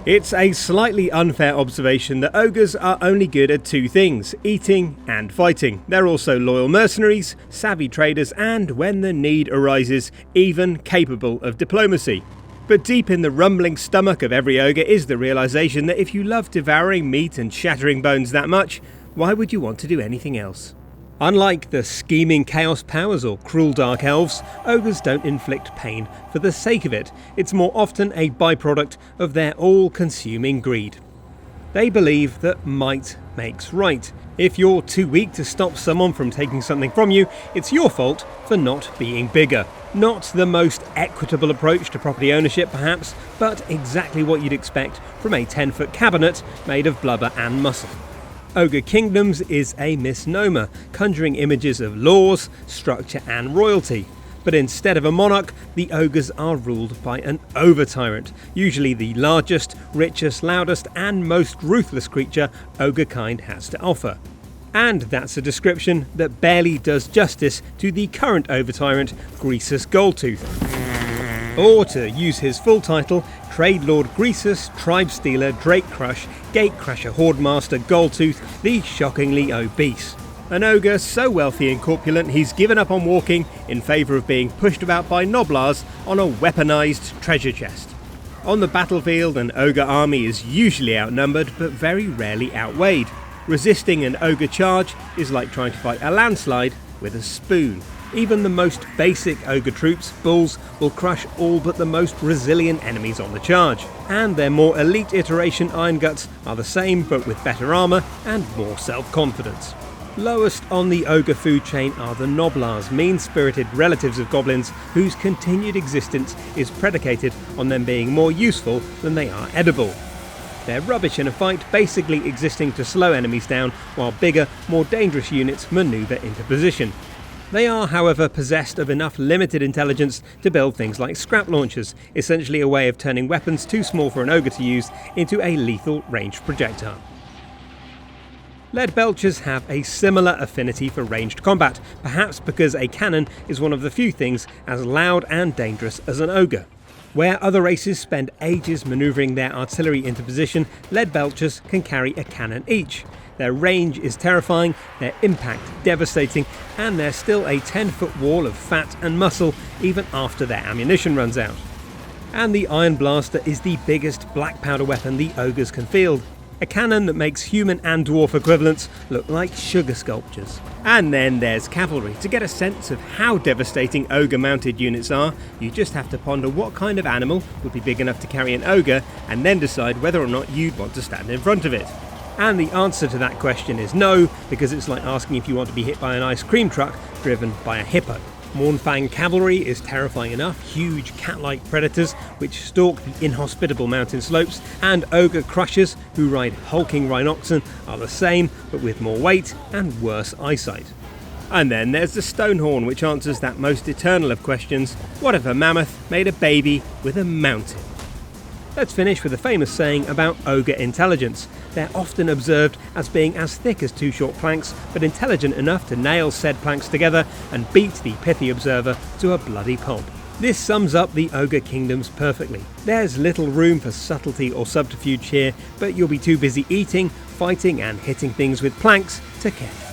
It's a slightly unfair observation that ogres are only good at two things: eating and fighting. They're also loyal mercenaries, savvy traders, and when the need arises, even capable of diplomacy. But deep in the rumbling stomach of every ogre is the realization that if you love devouring meat and shattering bones that much, why would you want to do anything else? Unlike the scheming chaos powers or cruel dark elves, ogres don't inflict pain for the sake of it. It's more often a byproduct of their all-consuming greed. They believe that might makes right. If you're too weak to stop someone from taking something from you, it's your fault for not being bigger. Not the most equitable approach to property ownership perhaps, but exactly what you'd expect from a 10-foot cabinet made of blubber and muscle. Ogre Kingdoms is a misnomer, conjuring images of laws, structure and royalty. But instead of a monarch, the ogres are ruled by an over-tyrant, usually the largest, richest, loudest and most ruthless creature ogre kind has to offer. And that's a description that barely does justice to the current over-tyrant, Greasus Goldtooth. Or to use his full title, Trade Lord Greasus, Tribe Stealer, Drake Crush, Gatecrasher Hordemaster Goldtooth, the shockingly obese. An ogre so wealthy and corpulent he's given up on walking in favour of being pushed about by noblars on a weaponised treasure chest. On the battlefield, an ogre army is usually outnumbered but very rarely outweighed. Resisting an ogre charge is like trying to fight a landslide with a spoon. Even the most basic ogre troops, bulls, will crush all but the most resilient enemies on the charge. And their more elite iteration Iron Guts are the same but with better armour and more self-confidence. Lowest on the ogre food chain are the noblars, mean-spirited relatives of goblins whose continued existence is predicated on them being more useful than they are edible. They're rubbish in a fight, basically existing to slow enemies down while bigger, more dangerous units manoeuvre into position. They are, however, possessed of enough limited intelligence to build things like scrap launchers, essentially a way of turning weapons too small for an ogre to use into a lethal ranged projectile. Lead belchers have a similar affinity for ranged combat, perhaps because a cannon is one of the few things as loud and dangerous as an ogre. Where other races spend ages manoeuvring their artillery into position, lead belchers can carry a cannon each. Their range is terrifying, their impact devastating, and they're still a 10-foot wall of fat and muscle even after their ammunition runs out. And the Iron Blaster is the biggest black powder weapon the ogres can field. A cannon that makes human and dwarf equivalents look like sugar sculptures. And then there's cavalry. To get a sense of how devastating ogre-mounted units are, you just have to ponder what kind of animal would be big enough to carry an ogre, and then decide whether or not you'd want to stand in front of it. And the answer to that question is no, because it's like asking if you want to be hit by an ice cream truck driven by a hippo. Mournfang cavalry is terrifying enough, huge cat-like predators which stalk the inhospitable mountain slopes, and ogre crushers who ride hulking rhinoxen are the same but with more weight and worse eyesight. And then there's the Stonehorn, which answers that most eternal of questions: what if a mammoth made a baby with a mountain? Let's finish with a famous saying about ogre intelligence. They're often observed as being as thick as two short planks, but intelligent enough to nail said planks together and beat the pithy observer to a bloody pulp. This sums up the Ogre Kingdoms perfectly. There's little room for subtlety or subterfuge here, but you'll be too busy eating, fighting and hitting things with planks to care.